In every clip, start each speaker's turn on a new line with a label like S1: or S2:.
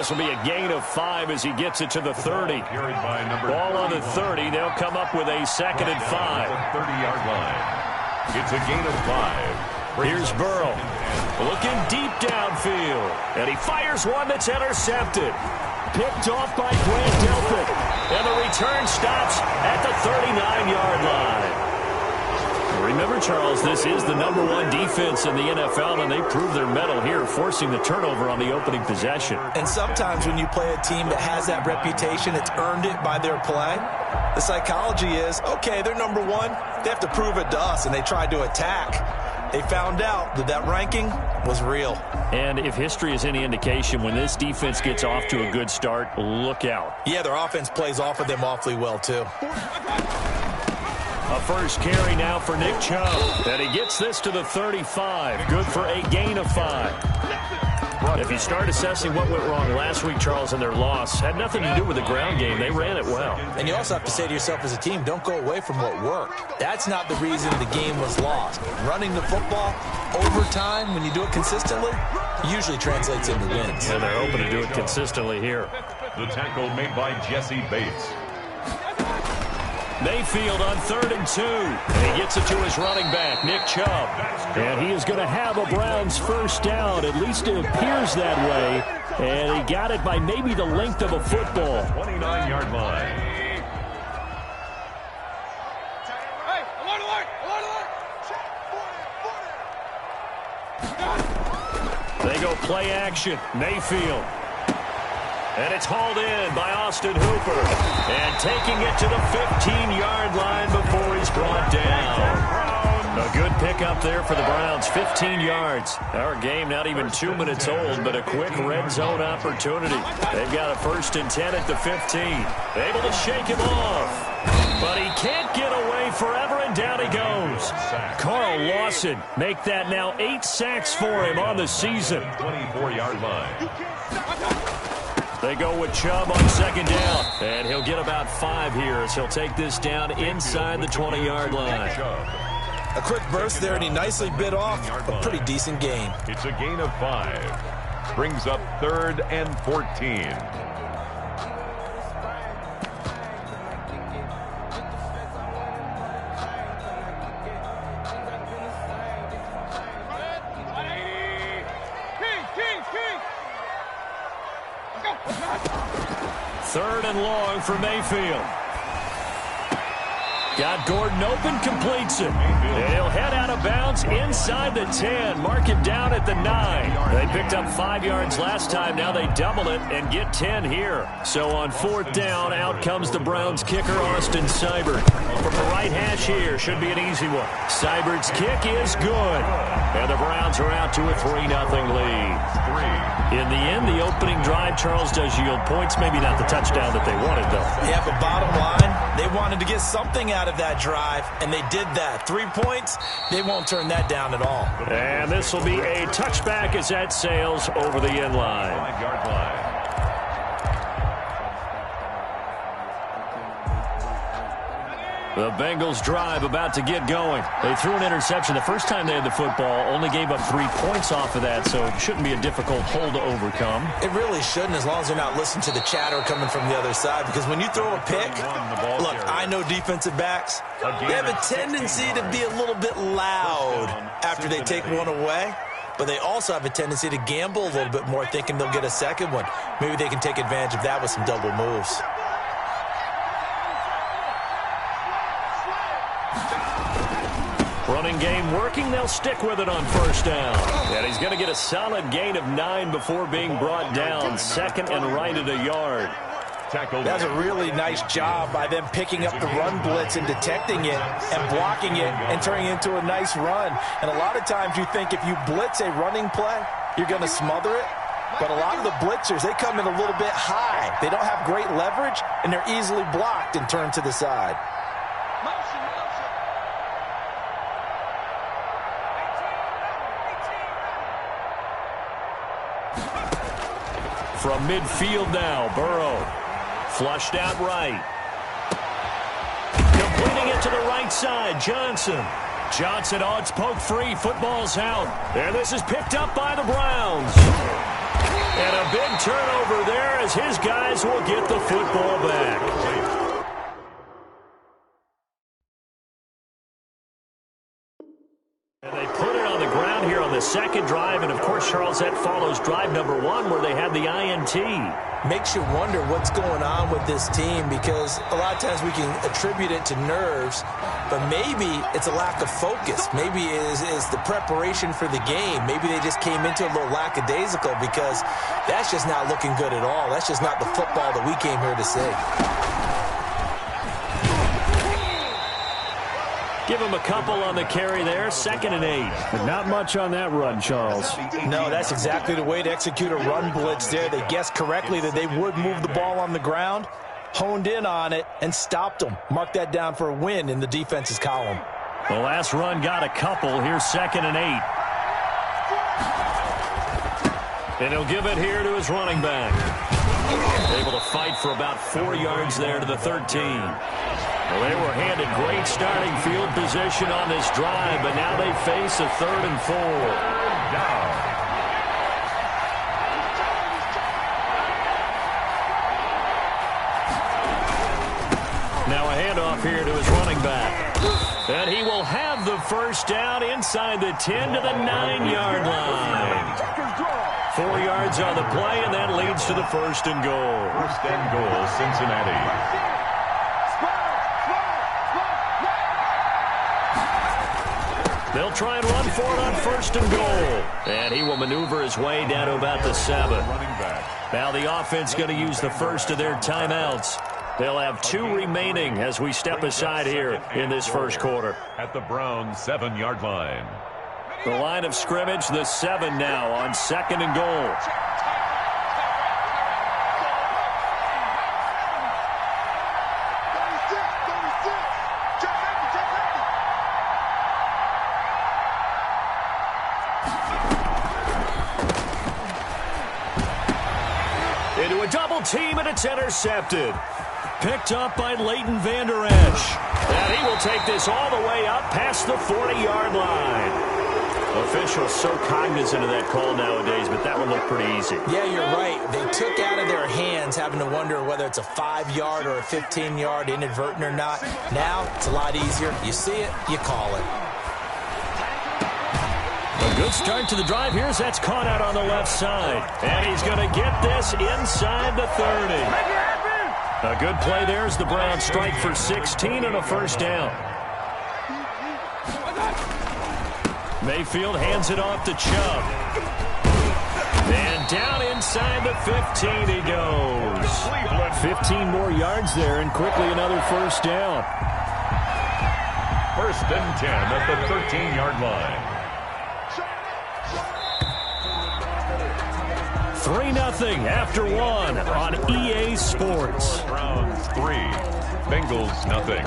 S1: This will be a gain of 5 as he gets it to the 30. Ball on the 30. They'll come up with a 2nd and 5.
S2: 30-yard line. It's a gain of 5.
S1: Here's Burrow. Looking deep downfield. And he fires one that's intercepted. Picked off by Grant Delpit. And the return stops at the 39-yard line. Remember, Charles, this is the #1 defense in the NFL, and they prove their mettle here, forcing the turnover on the opening possession.
S3: And sometimes when you play a team that has that reputation, it's earned it by their play. The psychology is, okay, they're #1. They have to prove it to us, and they tried to attack. They found out that that ranking was real.
S1: And if history is any indication, when this defense gets off to a good start, look out.
S3: Yeah, their offense plays off of them awfully well, too.
S1: A first carry now for Nick Chubb. And he gets this to the 35. Good for a gain of 5. If you start assessing what went wrong last week, Charles, in their loss, had nothing to do with the ground game. They ran it well.
S3: And you also have to say to yourself as a team, don't go away from what worked. That's not the reason the game was lost. Running the football over time, when you do it consistently, usually translates into wins.
S1: And they're hoping to do it consistently here.
S2: The tackle made by Jesse Bates.
S1: Mayfield on 3rd and 2. And he gets it to his running back, Nick Chubb. And he is going to have a Browns first down. At least it appears that way. And he got it by maybe the length of a football.
S2: 29-yard line.
S1: They go play action. Mayfield. And it's hauled in by Austin Hooper. And taking it to the 15-yard line before he's brought down. A good pickup there for the Browns. 15 yards. Our game not even 2 minutes old, but a quick red zone opportunity. They've got a 1st and 10 at the 15. Able to shake him off. But he can't get away forever, and down he goes. Carl Lawson make that now 8 sacks for him on the season.
S2: 24-yard line.
S1: They go with Chubb on 2nd down. And he'll get about 5 here as he'll take this down inside the 20-yard line.
S3: A quick burst there, and he nicely bit off a pretty decent gain.
S2: It's a gain of 5. Brings up 3rd and 14.
S1: Third and long for Mayfield. Got Gordon open, completes it. He'll head out of bounds inside the 10. Mark him down at the 9. They picked up 5 yards last time. Now they double it and get 10 here. So on 4th down, out comes the Browns kicker, Austin Seibert. From the right hash here, should be an easy one. Seibert's kick is good. And the Browns are out to a 3-0 lead. In the end, the opening drive, Charles, does yield points. Maybe not the touchdown that they wanted, though.
S3: Yeah, but bottom line, they wanted to get something out of that drive, and they did that. 3 points, they won't turn that down at all.
S1: And this will be a touchback as that sails over the end line.
S2: 5-yard line.
S1: The Bengals drive about to get going. They threw an interception the first time they had the football, only gave up 3 points off of that, so it shouldn't be a difficult hole to overcome.
S3: It really shouldn't, as long as they're not listening to the chatter coming from the other side, because when you throw a pick, look, I know defensive backs, they have a tendency to be a little bit loud after they take one away, but they also have a tendency to gamble a little bit more, thinking they'll get a second one. Maybe they can take advantage of that with some double moves.
S1: Running game working. They'll stick with it on 1st down. And he's going to get a solid gain of 9 before being brought down. 2nd and right at a yard.
S3: That's a really nice job by them picking up the run blitz and detecting it and blocking it and turning it into a nice run. And a lot of times you think if you blitz a running play, you're going to smother it. But a lot of the blitzers, they come in a little bit high. They don't have great leverage, and they're easily blocked and turned to the side.
S1: From midfield now, Burrow. Flushed out right. Completing it to the right side, Johnson. Johnson, it's poke free. Football's out. And this is picked up by the Browns. And a big turnover there as his guys will get the football back. And they put it on the ground here on the second drive. And, of course, Charles, that follows drive number 1 where they had the INT.
S3: Makes you wonder what's going on with this team, because a lot of times we can attribute it to nerves, but maybe it's a lack of focus. Maybe it is the preparation for the game. Maybe they just came into a little lackadaisical, because that's just not looking good at all. That's just not the football that we came here to see.
S1: Give him a couple on the carry there, 2nd and 8.
S4: But not much on that run, Charles.
S3: No, that's exactly the way to execute a run blitz there. They guessed correctly that they would move the ball on the ground, honed in on it, and stopped them. Mark that down for a win in the defense's column.
S1: The last run got a couple. Here's 2nd and 8. And he'll give it here to his running back. Able to fight for about 4 yards there to the 13. Well, they were handed great starting field position on this drive, but now they face a 3rd and 4.
S2: Down.
S1: Now a handoff here to his running back. And he will have the first down inside the 10 to the 9-yard line. 4 yards on the play, and that leads to the 1st and goal.
S2: 1st and goal, Cincinnati.
S1: They'll try and run for it on 1st and goal. And he will maneuver his way down to about the 7. Now the offense going to use the first of their timeouts. They'll have 2 remaining as we step aside here in this first quarter.
S2: At the Browns' 7-yard line.
S1: The line of scrimmage, the 7 now on 2nd and goal. Into a double team, and it's intercepted. Picked up by Leighton Vander Esch. And he will take this all the way up past the 40-yard line. Officials so cognizant of that call nowadays, but that one looked pretty easy.
S3: Yeah, you're right. They took out of their hands having to wonder whether it's a 5-yard or a 15-yard, inadvertent or not. Now, it's a lot easier. You see it, you call it.
S1: A good start to the drive here as that's caught out on the left side. And he's going to get this inside the 30. A good play there as the Browns strike for 16 and a first down. Mayfield hands it off to Chubb. And down inside the 15 he goes. 15 more yards there, and quickly another first down.
S2: 1st and 10 at the 13-yard line.
S1: 3-0 after 1 on EA Sports.
S2: Browns 3, Bengals nothing.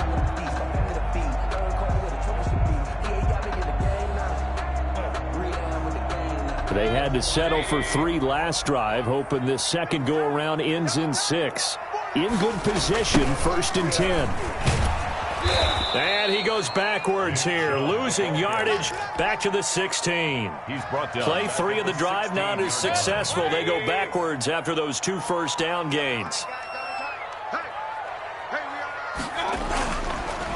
S1: They had to settle for 3 last drive, hoping this second go-around ends in 6. In good position, 1st and 10. And he goes backwards here, losing yardage back to the 16.
S2: He's brought down.
S1: Play 3 of the drive not as successful. They go backwards after those 2 first down gains.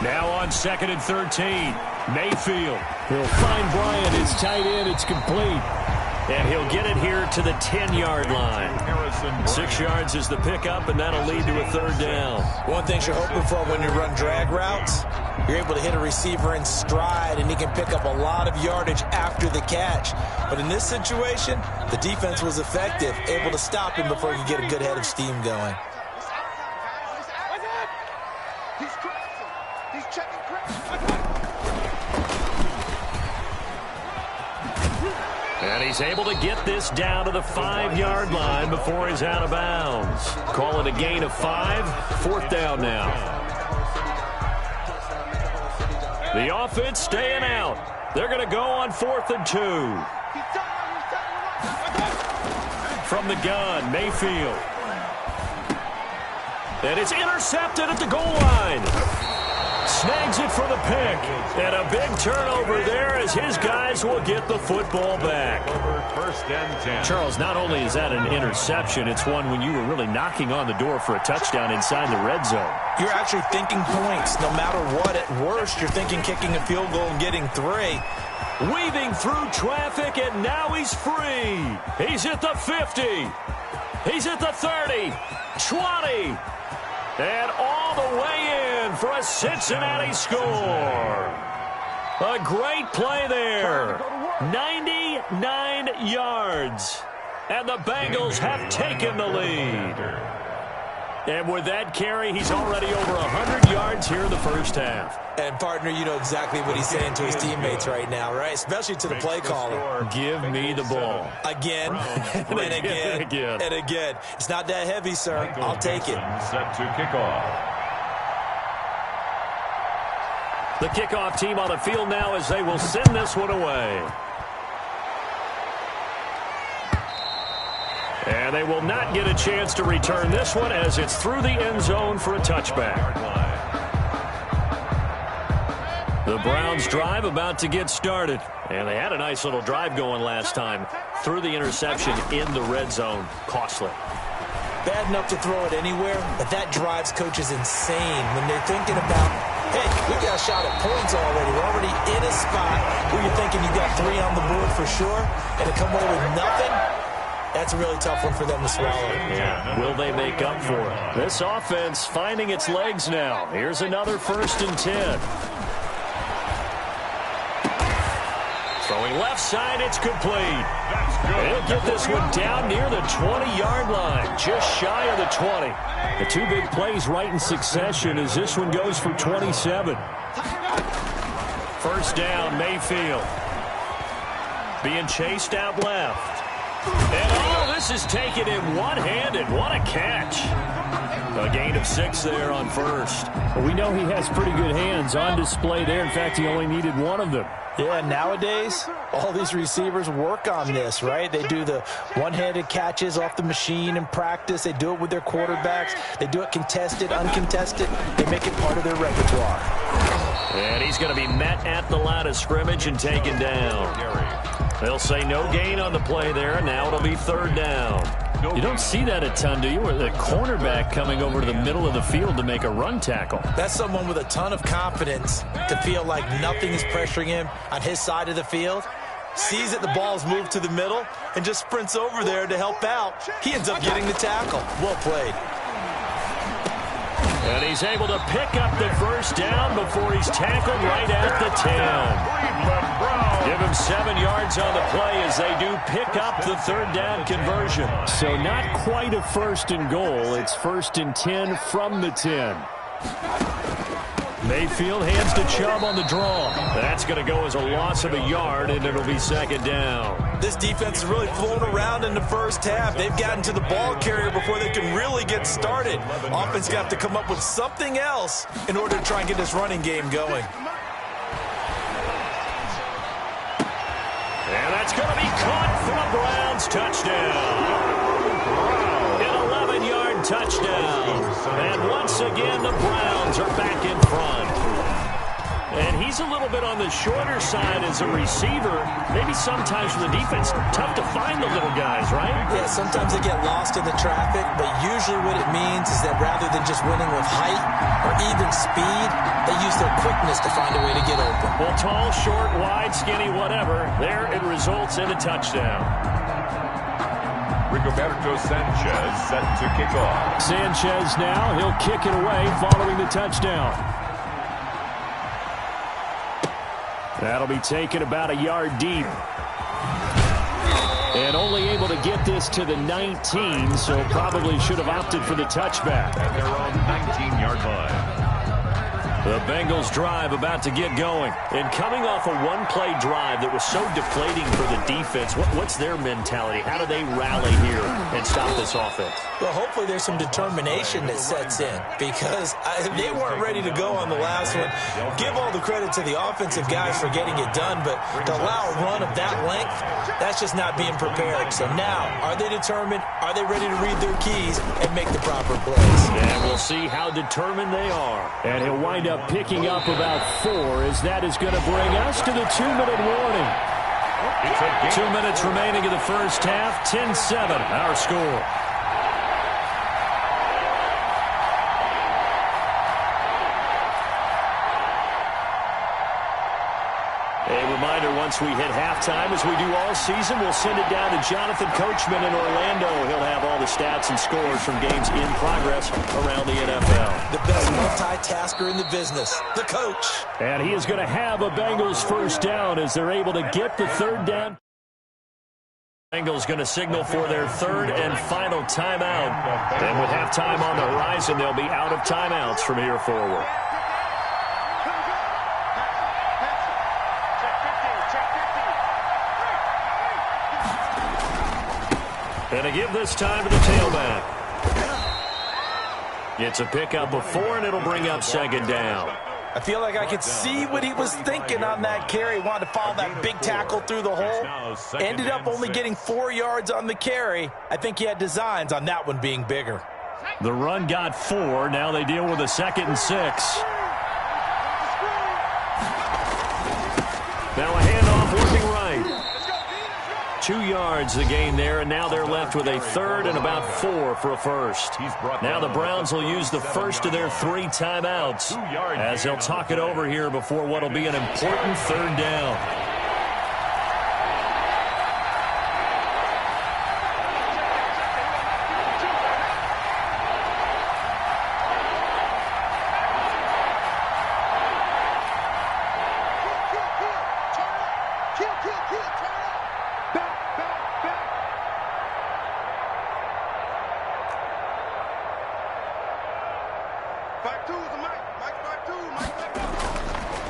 S1: Now on 2nd and 13, Mayfield. He'll find Bryant, his tight end. It's complete. And he'll get it here to the 10-yard line. 6 yards is the pickup, and that'll lead to a 3rd down.
S3: One thing you're hoping for when you run drag routes, you're able to hit a receiver in stride, and he can pick up a lot of yardage after the catch. But in this situation, the defense was effective, able to stop him before he could get a good head of steam going.
S1: And he's able to get this down to the 5-yard line before he's out of bounds. Call it a gain of 5. 4th down now. The offense staying out. They're going to go on 4th and 2. From the gun, Mayfield. And it's intercepted at the goal line. snags it for the pick. And a big turnover there as his guys will get the football back.
S2: First and 10.
S1: Charles, not only is that an interception, it's one when you were really knocking on the door for a touchdown inside the red zone.
S3: You're actually thinking points. No matter what, at worst, you're thinking kicking a field goal and getting 3.
S1: Weaving through traffic, and now he's free. He's at the 50. He's at the 30, 20, and all the way in for a Cincinnati score. A great play there. 99 yards. And the Bengals have taken the lead. And with that carry, he's already over 100 yards here in the first half.
S3: And, partner, you know exactly what he's saying to his teammates right now, right? Especially to the play caller.
S1: Give me the ball.
S3: Again, and again, and again. It's not that heavy, sir. I'll take it.
S2: Set to kick off.
S1: The kickoff team on the field now as they will send this one away. And they will not get a chance to return this one as it's through the end zone for a touchback. The Browns drive about to get started. And they had a nice little drive going last time. Through the interception in the red zone. Costly.
S3: Bad enough to throw it anywhere, but that drives coaches insane when they're thinking about, hey, we got a shot at points already. We're already in a spot where you're thinking you got 3 on the board for sure, and to come away with nothing, that's a really tough one for them to swallow.
S1: Yeah. Will they make up for it? This offense finding its legs now. Here's another 1st and 10. Throwing left side, it's complete. They'll get this one down near the 20-yard line, just shy of the 20. The 2 big plays right in succession as this one goes for 27. First down, Mayfield. Being chased out left. And this is taken in one-handed. What a catch. A gain of 6 there on first.
S4: Well, we know he has pretty good hands on display there. In fact, he only needed 1 of them.
S3: Yeah, nowadays, all these receivers work on this, right? They do the one-handed catches off the machine in practice. They do it with their quarterbacks. They do it contested, uncontested. They make it part of their repertoire.
S1: And he's going to be met at the line of scrimmage and taken down. They'll say no gain on the play there, and now it'll be 3rd down. You don't see that a ton, do you? Where the cornerback coming over to the middle of the field to make a run tackle.
S3: That's someone with a ton of confidence to feel like nothing is pressuring him on his side of the field. Sees that the ball's moved to the middle and just sprints over there to help out. He ends up getting the tackle. Well played.
S1: And he's able to pick up the first down before he's tackled right at the 10. Give him 7 yards on the play as they do pick up the 3rd down conversion.
S4: So not quite a 1st and goal. It's 1st and 10 from the 10.
S1: Mayfield hands to Chubb on the draw. That's going to go as a loss of a yard, and it'll be 2nd down.
S3: This defense is really flown around in the first half. They've gotten to the ball carrier before they can really get started. Offense got to come up with something else in order to try and get this running game going.
S1: And that's going to be caught for a Browns touchdown. An 11-yard touchdown. And once again, the Browns are back in front. And he's a little bit on the shorter side as a receiver. Maybe sometimes for the defense, tough to find the little guys, right?
S3: Yeah, sometimes they get lost in the traffic, but usually what it means is that rather than just winning with height or even speed, they use their quickness to find a way to get open.
S1: Well, tall, short, wide, skinny, whatever, there it results in a touchdown.
S2: Rigoberto Sanchez set to kick off.
S4: Sanchez now, he'll kick it away following the touchdown. That'll be taken about a yard deep. And only able to get this to the 19, so probably should have opted for the touchback.
S2: At their own 19-yard line.
S1: The Bengals drive about to get going. And coming off a one-play drive that was so deflating for the defense, what's their mentality? How do they rally here and stop this offense?
S3: Well, hopefully there's some determination that sets in because they weren't ready to go on the last one. Give all the credit to the offensive guys for getting it done, but to allow a run of that length, that's just not being prepared. So now, are they determined? Are they ready to read their keys and make the proper plays?
S1: And we'll see how determined they are.
S4: And he'll wind up picking up about 4, as that is going to bring us to the 2-minute warning.
S1: 2 minutes remaining in the first half. 10-7, our score. A reminder, once we hit halftime, as we do all season, we'll send it down to Jonathan Coachman in Orlando. He'll have all the stats and scores from games in progress around the NFL.
S3: The best multitasker in the business, the coach.
S4: And he is going to have a Bengals first down as they're able to get the third down.
S1: Bengals going to signal for their third and final timeout. And with halftime on the horizon, they'll be out of timeouts from here forward. And a give this time to the tailback. It's a pickup of 4, and it'll bring up second down.
S3: I feel like I could see what he was thinking on that carry. Wanted to follow that big tackle through the hole. Ended up only getting 4 yards on the carry. I think he had designs on that one being bigger.
S1: The run got 4. Now they deal with a 2nd and 6. Now a handoff working right. 2 yards the gain there, and now they're left with a third and about 4 for a first. Now the Browns will use the first of their 3 timeouts as they'll talk it over here before what will be an important third down.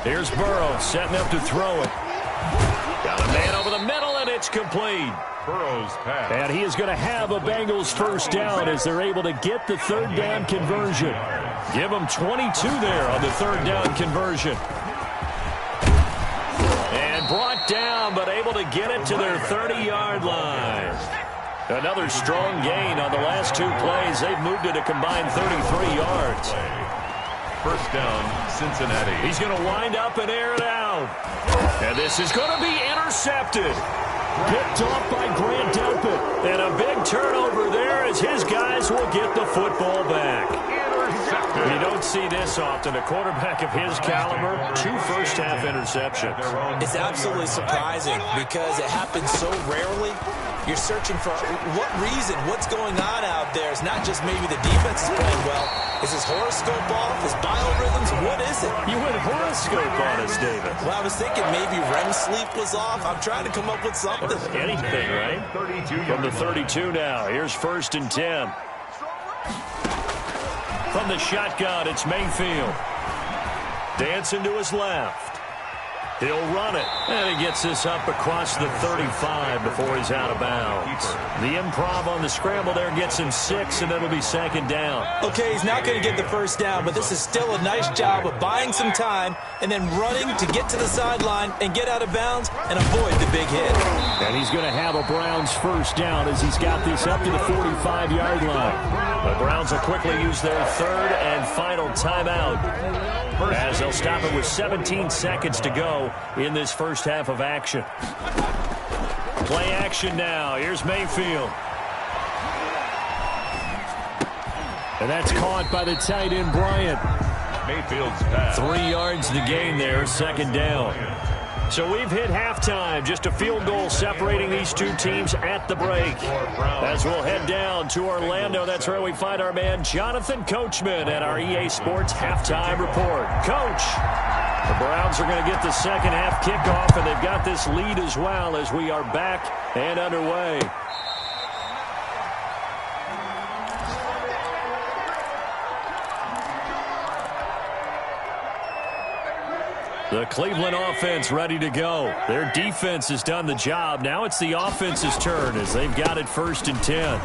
S1: Here's Burrow setting up to throw it. Got a man over the middle, and it's complete.
S2: Burrow's pass.
S4: And he is going to have a Bengals first down as they're able to get the third down conversion.
S1: Give them 22 there on the third down conversion. And brought down, but able to get it to their 30-yard line. Another strong gain on the last 2 plays. They've moved it a combined 33 yards.
S2: First down, Cincinnati.
S1: He's going to wind up and air it out. And this is going to be intercepted. Picked off by Grant Delpit. And a big turnover there as his guys will get the football back. You don't see this often. A quarterback of his caliber, 2 first-half interceptions.
S3: It's absolutely surprising because it happens so rarely. You're searching for what reason, what's going on out there. It's not just maybe the defense is playing well. Is his horoscope off? His biorhythms? What is it?
S1: You went horoscope on us, David.
S3: Well, I was thinking maybe REM sleep was off. I'm trying to come up with something.
S1: Anything, right? From the 32 now. Here's 1st and 10. From the shotgun, it's Mayfield. Dancing to his left. He'll run it. And he gets this up across the 35 before he's out of bounds. The improv on the scramble there gets him 6, and it'll be second down.
S3: Okay, he's not going to get the first down, but this is still a nice job of buying some time and then running to get to the sideline and get out of bounds and avoid the big hit.
S4: And he's going to have a Browns first down as he's got this up to the 45-yard line.
S1: The Browns will quickly use their third and final timeout as they'll stop it with 17 seconds to go in this first half of action. Play action now. Here's Mayfield.
S4: And that's caught by the tight end, Bryant.
S2: Mayfield's pass.
S1: 3 yards to gain there, second down. So we've hit halftime. Just a field goal separating these 2 teams at the break. As we'll head down to Orlando, that's where we find our man Jonathan Coachman at our EA Sports Halftime Report. Coach, the Browns are going to get the second half kickoff, and they've got this lead as well as we are back and underway. The Cleveland offense ready to go. Their defense has done the job. Now it's the offense's turn as they've got it 1st and 10.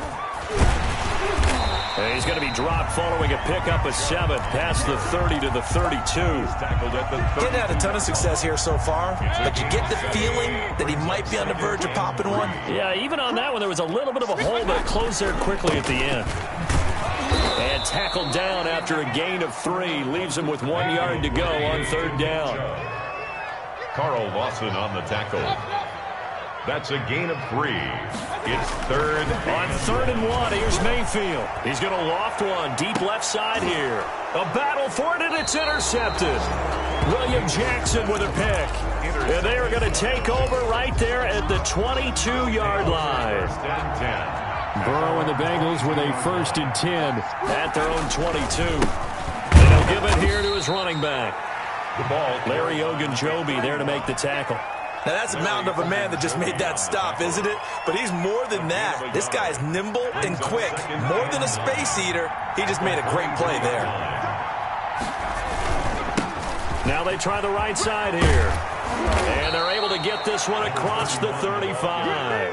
S1: And he's going to be dropped following a pickup of 7 past the 30 to the 32.
S3: Didn't have a ton of success here so far, but you get the feeling that he might be on the verge of popping one.
S1: Yeah, even on that one, there was a little bit of a hole that closed there quickly at the end. And
S4: tackled down after a gain of 3. Leaves him with 1 yard to go on 3rd down.
S2: Carl Lawson on the tackle. That's a gain of 3. It's 3rd.
S4: On 3rd and 1, here's Mayfield. He's going to loft one deep left side here. A battle for it, and it's intercepted. William Jackson with a pick. And they are going to take over right there at the 22-yard line. Burrow and the Bengals with a 1st and 10 at their own 22. And he'll give it here to his running back.
S2: The ball.
S4: Larry Ogunjobi there to make the tackle.
S3: Now, that's a mountain of a man that just made that stop, isn't it? But he's more than that. This guy's nimble and quick. More than a space eater, he just made a great play there.
S4: Now they try the right side here. And they're able to get this one across the 35.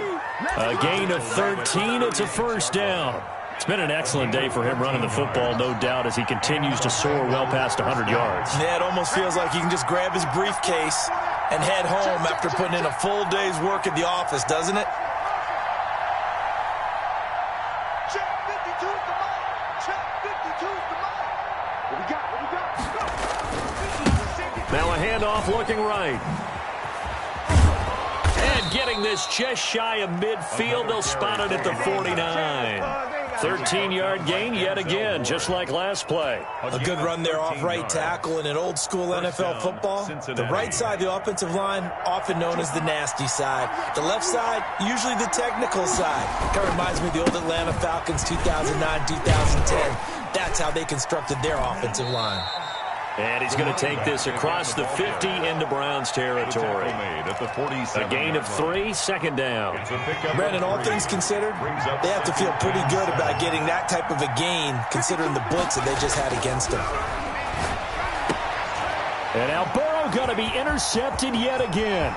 S4: A gain of 13. It's a 1st down. It's been an excellent day for him running the football, no doubt, as he continues to soar well past 100 yards.
S3: Yeah, it almost feels like he can just grab his briefcase and head home after putting in a full day's work at the office, doesn't it?
S5: Check 52's the mic. Check 52's the mic. What we got? What we got?
S4: Now a handoff looking right. And getting this just shy of midfield. They'll spot it at the 49. 13-yard gain yet again, just like last play.
S3: A good run there off right tackle in an old-school NFL football. The right side of the offensive line, often known as the nasty side. The left side, usually the technical side. That reminds me of the old Atlanta Falcons 2009-2010. That's how they constructed their offensive line.
S4: And he's going to take this across the 50 into Browns territory. A gain of 3, 2nd down.
S3: Brandon, all things considered, they have to feel pretty good about getting that type of a gain, considering the blitz that they just had against them.
S4: And now Burrow going to be intercepted yet again.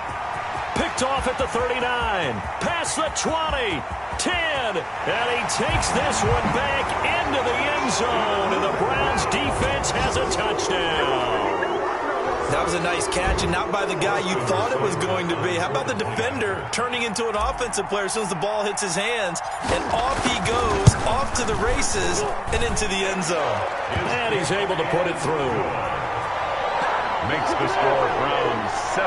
S4: Picked off at the 39. Past the 20. 10. And he takes this one back into the end zone. And the Browns defense has a touchdown.
S3: That was a nice catch, and not by the guy you thought it was going to be. How about the defender turning into an offensive player as soon as the ball hits his hands? And off he goes, off to the races, and into the end zone.
S4: And he's able to put it through.
S2: Makes the score Browns 17.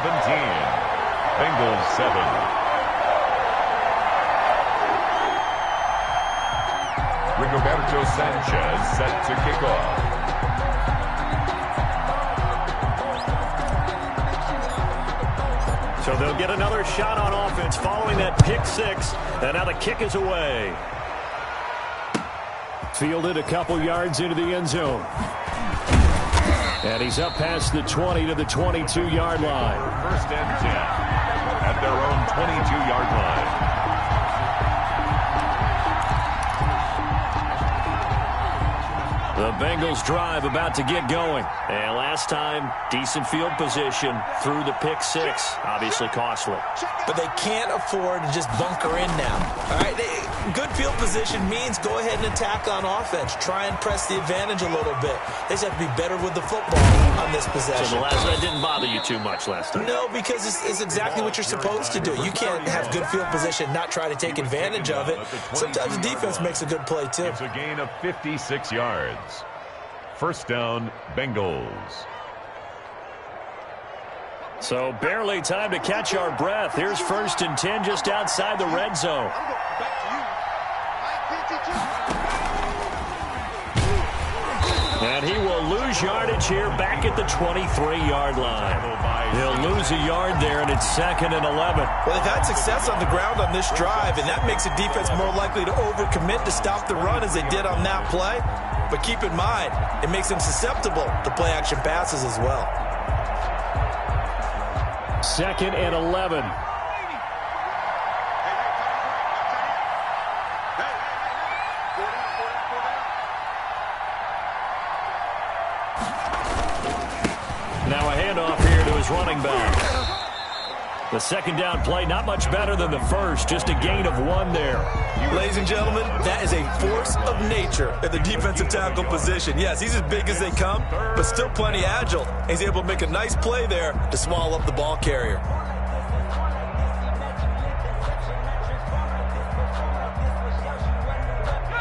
S2: Bengals 7. Rigoberto Sanchez set to kick off.
S4: So they'll get another shot on offense following that pick 6. And now the kick is away. Fielded a couple yards into the end zone. And he's up past the 20 to the 22-yard line.
S2: 1st and 10 at their own 22-yard line.
S4: The Bengals drive about to get going. And last time, decent field position through the pick 6. Obviously costly.
S3: But they can't afford to just bunker in now. All right, good field position means go ahead and attack on offense. Try and press the advantage a little bit. They just have to be better with the football on this possession.
S4: So the last that didn't bother you too much last time?
S3: No, because it's exactly what you're supposed to do. You can't have good field position, not try to take advantage of it. Sometimes the defense makes a good play, too.
S2: It's a gain of 56 yards. 1st down, Bengals.
S4: So barely time to catch our breath. Here's 1st and 10 just outside the red zone. And he will lose yardage here back at the 23-yard line. He'll lose a yard there, and it's 2nd and 11.
S3: Well, they've had success on the ground on this drive, and that makes the defense more likely to overcommit to stop the run as they did on that play. But keep in mind, it makes them susceptible to play-action passes as well.
S4: 2nd and 11. Now a handoff here to his running back. The 2nd down play, not much better than the first, just a gain of 1 there.
S3: Ladies and gentlemen, that is a force of nature at the defensive tackle position. Yes, he's as big as they come, but still plenty agile. He's able to make a nice play there to swallow up the ball carrier.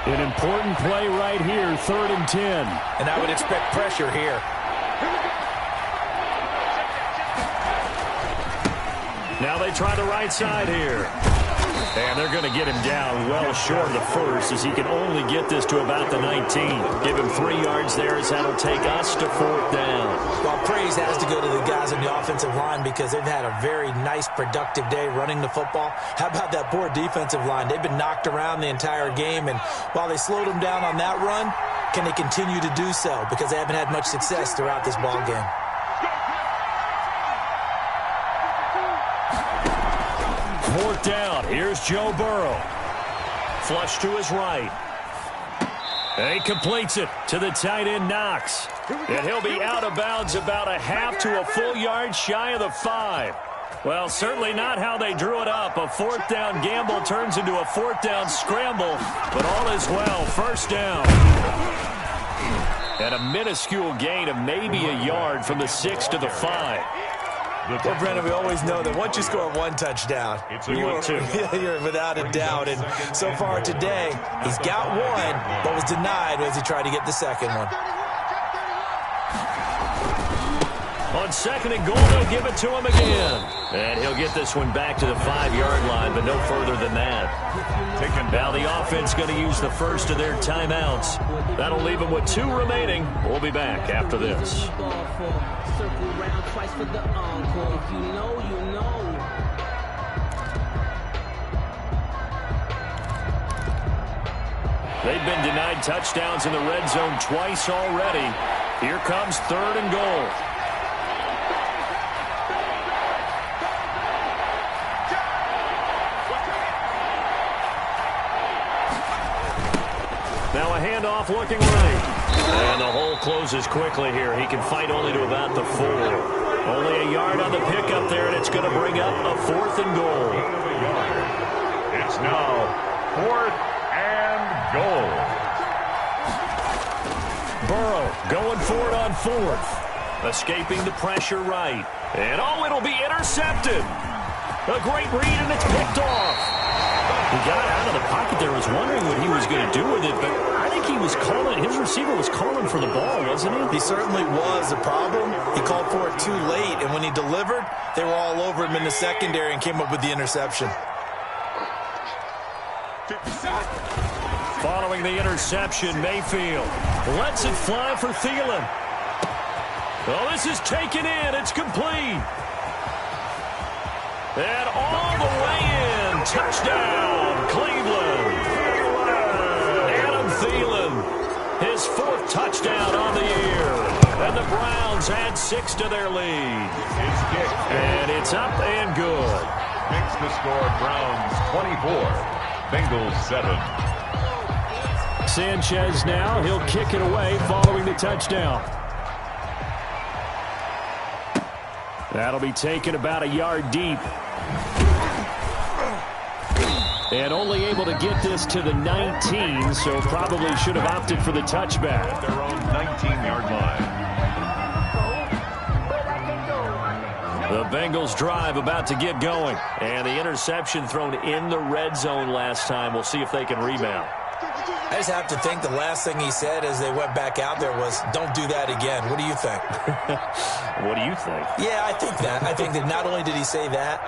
S4: An important play right here, 3rd and 10.
S3: And I would expect pressure here.
S4: Now they try the right side here. And they're going to get him down well short of the first, as he can only get this to about the 19. Give him 3 yards there, as that'll take us to 4th down.
S3: Well, praise has to go to the guys on the offensive line because they've had a very nice, productive day running the football. How about that poor defensive line? They've been knocked around the entire game, and while they slowed them down on that run, can they continue to do so? Because they haven't had much success throughout this ball game.
S4: Fourth down. Here's Joe Burrow. Flush to his right. And he completes it to the tight end, Knox. And he'll be out of bounds about a half to a full yard shy of the 5. Well, certainly not how they drew it up. A 4th down gamble turns into a 4th down scramble. But all is well. First down. And a minuscule gain of maybe a yard from the 6 to the 5.
S3: Well, Brendan, we always know that once you score 1 touchdown, you're without a doubt. And so far today, he's got 1, but was denied as he tried to get the second one.
S4: On 2nd and goal, they'll give it to him again. And he'll get this one back to the 5-yard line, but no further than that. Now the offense going to use the first of their timeouts. That'll leave them with 2 remaining. We'll be back after this. They've been denied touchdowns in the red zone twice already. Here comes 3rd and goal. Now a handoff looking right. And the hole closes quickly here. He can fight only to about the 4. Only a yard on the pickup there, and it's going to bring up a 4th and goal.
S2: It's now 4th and goal.
S4: Burrow going for it on 4th. Escaping the pressure right. And it'll be intercepted. A great read, and it's picked off. He got out of the pocket there, was wondering what he was going to do with it, but I think he was calling, his receiver was calling for the ball, wasn't he?
S3: He certainly was. The problem, he called for it too late, and when he delivered, they were all over him in the secondary and came up with the interception.
S4: Following the interception, Mayfield lets it fly for Thielen. Well, this is taken in. It's complete. And all the way in. Touchdown, Cleveland. Adam Thielen, his 4th touchdown on the year. And the Browns add 6 to their lead. And it's up and good.
S2: Makes the score Browns 24, Bengals 7.
S4: Sanchez now, he'll kick it away following the touchdown. That'll be taken about a yard deep. And only able to get this to the 19, so probably should have opted for the touchback.
S2: At their own 19-yard line.
S4: The Bengals drive about to get going. And the interception thrown in the red zone last time. We'll see if they can rebound.
S3: I just have to think the last thing he said as they went back out there was, don't do that again. What do you think?
S4: What do you think?
S3: Yeah, I think that. I think that not only did he say that,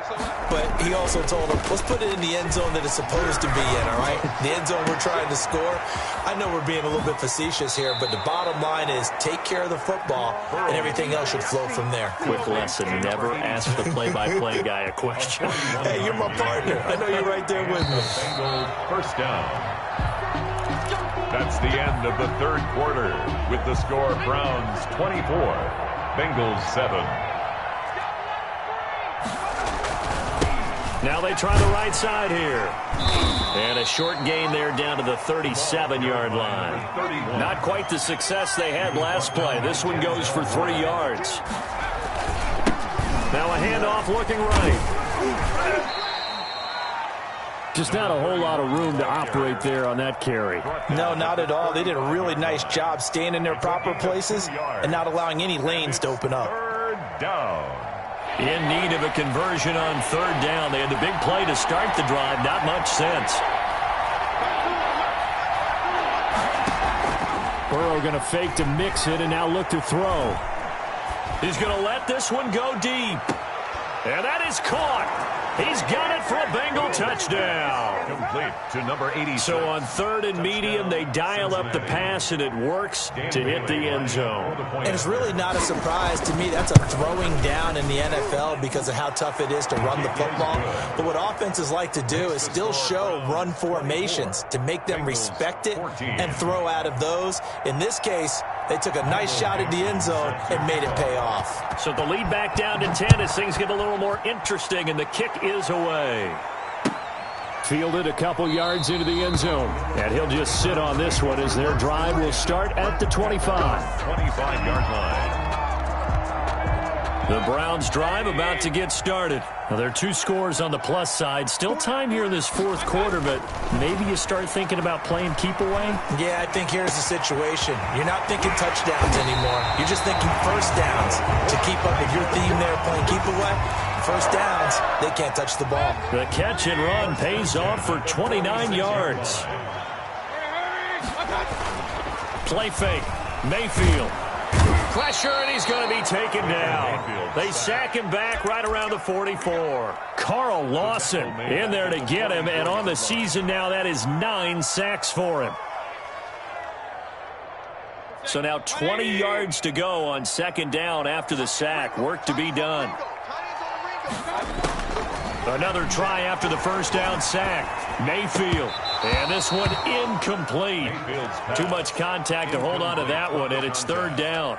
S3: but he also told them, let's put it in the end zone that it's supposed to be in, all right? The end zone we're trying to score. I know we're being a little bit facetious here, but the bottom line is take care of the football, and everything else should flow from there.
S4: Quick lesson, never ask the play-by-play guy a question.
S3: Hey, you're my partner. I know you're right there with me.
S2: Bengals first down. That's the end of the 3rd quarter with the score Browns 24, Bengals 7.
S4: Now they try the right side here. And a short gain there down to the 37-yard line. Not quite the success they had last play. This one goes for 3 yards. Now a handoff looking right. Just not a whole lot of room to operate there on that carry.
S3: No, not at all. They did a really nice job staying in their proper places and not allowing any lanes to open up.
S2: 3rd down.
S4: In need of a conversion on 3rd down. They had the big play to start the drive. Not much sense. Burrow going to fake to mix it and now look to throw. He's going to let this one go deep. And that is caught. He's got it for a Bengal touchdown.
S2: Complete to number 80.
S4: So on 3rd and medium, they dial up the pass, and it works to hit the end zone.
S3: And it's really not a surprise to me. That's a throwing down in the NFL because of how tough it is to run the football. But what offenses like to do is still show run formations to make them respect it and throw out of those. In this case, they took a nice shot at the end zone and made it pay off.
S4: So the lead back down to 10 as things get a little more interesting, and the kick is away. Fielded a couple yards into the end zone, and he'll just sit on this one as their drive will start at the 25.
S2: 25-yard line.
S4: The Browns' drive about to get started. Now, there are 2 scores on the plus side. Still time here in this 4th quarter, but maybe you start thinking about playing keep away?
S3: Yeah, I think here's the situation. You're not thinking touchdowns anymore. You're just thinking first downs to keep up with your theme there playing keep away. First downs, they can't touch the ball.
S4: The catch and run pays off for 29 yards. Play fake. Mayfield. Pressure, and he's going to be taken down. They sack him back right around the 44. Carl Lawson in there to get him, and on the season now, that is 9 sacks for him. So now 20 yards to go on 2nd down after the sack. Work to be done. Another try after the first down sack. Mayfield. And this one incomplete. Too much contact to hold on to that one, and it's 3rd down.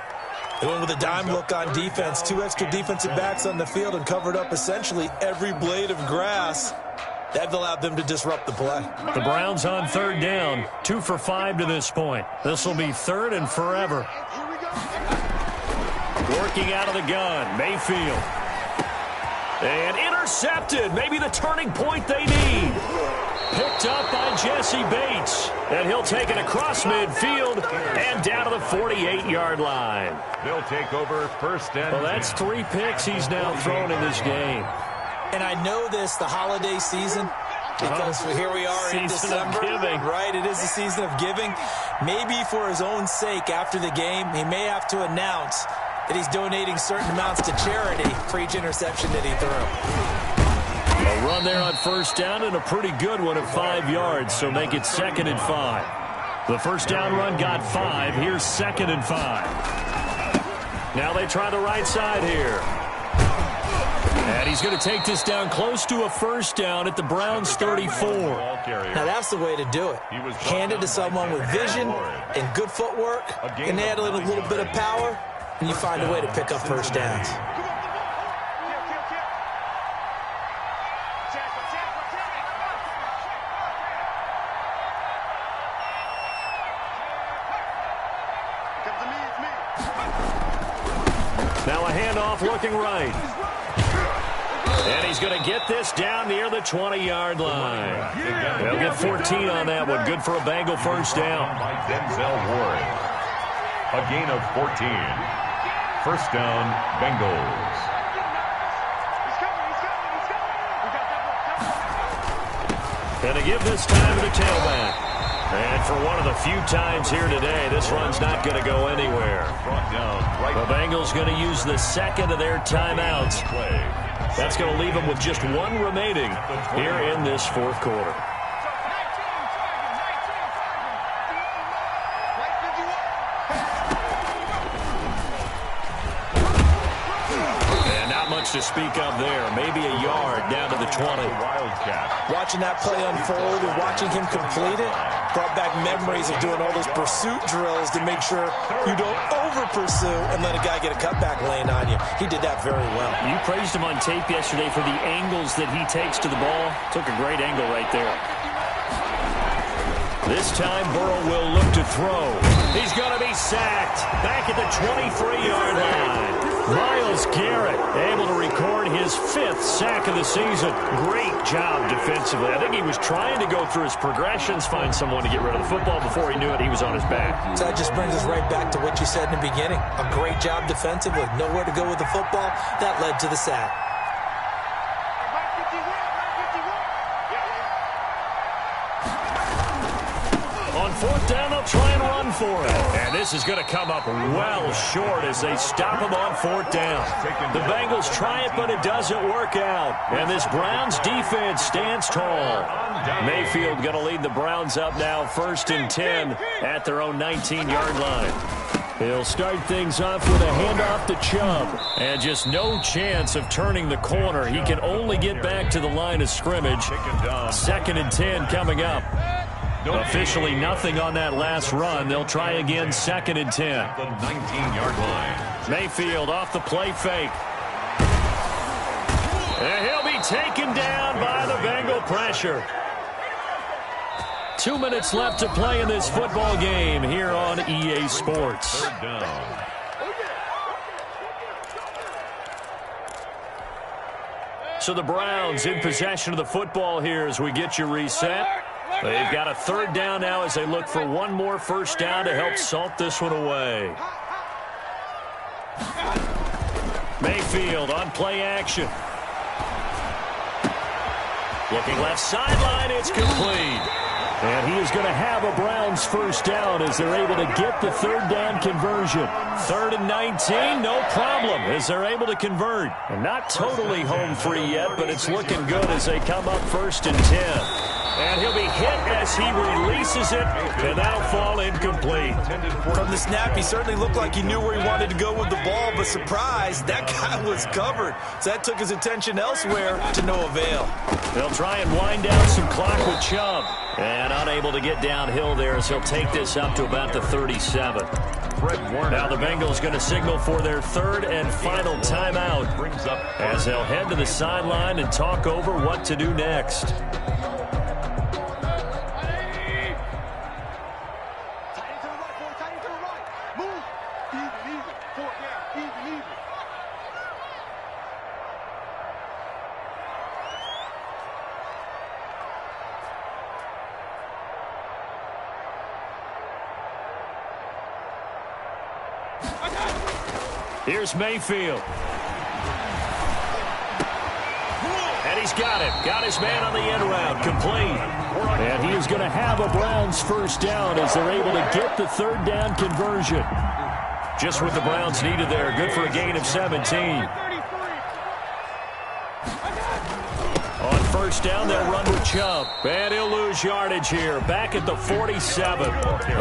S3: They went with a dime look on defense. 2 extra defensive backs on the field and covered up essentially every blade of grass. That allowed them to disrupt the play.
S4: The Browns on 3rd down. 2 for 5 to this point. This will be 3rd and forever. Working out of the gun. Mayfield. And intercepted. Maybe the turning point they need. Picked up by Jesse Bates. And he'll take it across midfield and down to the 48-yard line.
S2: They'll take over 1st and 10.
S4: Well, that's 3 picks he's now thrown in this game.
S3: And I know this, the holiday season, because here we are in December. Right, it is the season of giving. Maybe for his own sake after the game, he may have to announce that he's donating certain amounts to charity for each interception that he threw.
S4: A run there on 1st down and a pretty good one at 5 yards, so make it 2nd and 5. The 1st down run got 5. Here's 2nd and 5. Now they try the right side here. And he's going to take this down close to a 1st down at the Browns' 34.
S3: Now that's the way to do it. Hand it to someone with vision and good footwork, and add a little bit of power, and you find a way to pick up 1st downs.
S4: Now a handoff looking right. And he's going to get this down near the 20-yard line. They'll get 14 on that one. Good for a Bengal 1st down.
S2: By Denzel Ward. A gain of 14. 1st down, Bengals.
S4: And they give this time to the tailback. And for one of the few times here today, this run's not going to go anywhere. The Bengals going to use the 2nd of their timeouts. That's going to leave them with just 1 remaining here in this 4th quarter. And not much to speak of there. Maybe a yard down to the 20.
S3: Watching that play unfold and watching him complete it brought back memories of doing all those pursuit drills to make sure you don't over-pursue and let a guy get a cutback lane on you. He did that very well.
S4: You praised him on tape yesterday for the angles that he takes to the ball. Took a great angle right there. This time, Burrow will look to throw. He's going to be sacked back at the 23-yard line. Myles Garrett able to record his 5th sack of the season. Great job defensively. I think he was trying to go through his progressions, find someone to get rid of the football. Before he knew it, he was on his back.
S3: So that just brings us right back to what you said in the beginning. A great job defensively. Nowhere to go with the football. That led to the sack.
S4: On 4th down, they'll try and run for it. And this is going to come up well short as they stop him on 4th down. The Bengals try it, but it doesn't work out. And this Browns defense stands tall. Mayfield going to lead the Browns up now 1st and 10 at their own 19-yard line. He'll start things off with a handoff to Chubb. And just no chance of turning the corner. He can only get back to the line of scrimmage. 2nd and 10 coming up. Officially nothing on that last run. They'll try again 2nd and 10.
S2: The 19-yard line.
S4: Mayfield off the play fake. And he'll be taken down by the Bengal pressure. 2 minutes left to play in this football game here on EA Sports.
S2: 3rd down.
S4: So the Browns in possession of the football here as we get you reset. They've got a 3rd down now as they look for one more 1st down to help salt this one away. Mayfield on play action. Looking left sideline, it's complete. And he is going to have a Browns 1st down as they're able to get the 3rd down conversion. 3rd and 19, no problem as they're able to convert. And not totally home free yet, but it's looking good as they come up 1st and 10. And he'll be hit as he releases it, and that'll fall incomplete.
S3: From the snap, he certainly looked like he knew where he wanted to go with the ball, but surprise, that guy was covered. So that took his attention elsewhere to no avail.
S4: They'll try and wind down some clock with Chubb. And unable to get downhill there as he'll take this up to about the 37. Now the Bengals going to signal for their 3rd and final timeout as they'll head to the sideline and talk over what to do next. Here's Mayfield. And he's got it. Got his man on the end route. Complete. And he is going to have a Browns 1st down as they're able to get the 3rd down conversion. Just what the Browns needed there. Good for a gain of 17. On 1st down, they'll run with Chubb. And he'll lose yardage here. Back at the 47.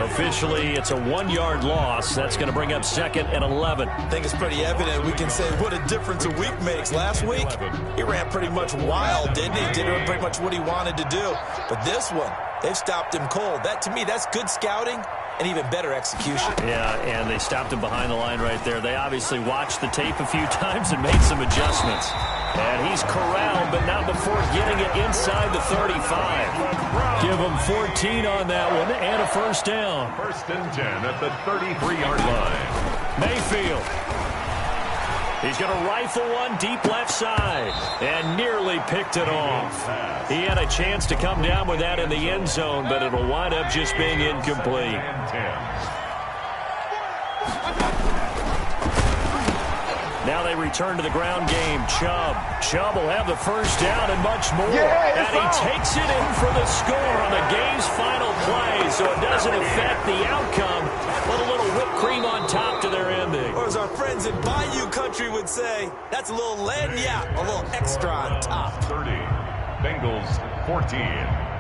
S4: Officially, it's a 1-yard loss. That's going to bring up 2nd and 11.
S3: I think it's pretty evident. We can say what a difference a week makes. Last week, he ran pretty much wild, didn't he? Did pretty much what he wanted to do. But this one, they've stopped him cold. That, to me, that's good scouting and even better execution.
S4: Yeah, and they stopped him behind the line right there. They obviously watched the tape a few times and made some adjustments. And he's corralled, but not before getting it inside the 35. Give him 14 on that one and a 1st down.
S2: 1st and 10 at the 33-yard line.
S4: Mayfield. He's going to rifle one deep left side and nearly picked it off. He had a chance to come down with that in the end zone, but it'll wind up just being incomplete. Now they return to the ground game. Chubb will have the 1st down and much more. And he takes it in for the score on the game's final play, so it doesn't affect the outcome. Put a little whipped cream on top to their ending.
S3: Or as our friends in Bayou Country would say, that's a little lagniappe, a little extra on top.
S2: 30. Bengals 14.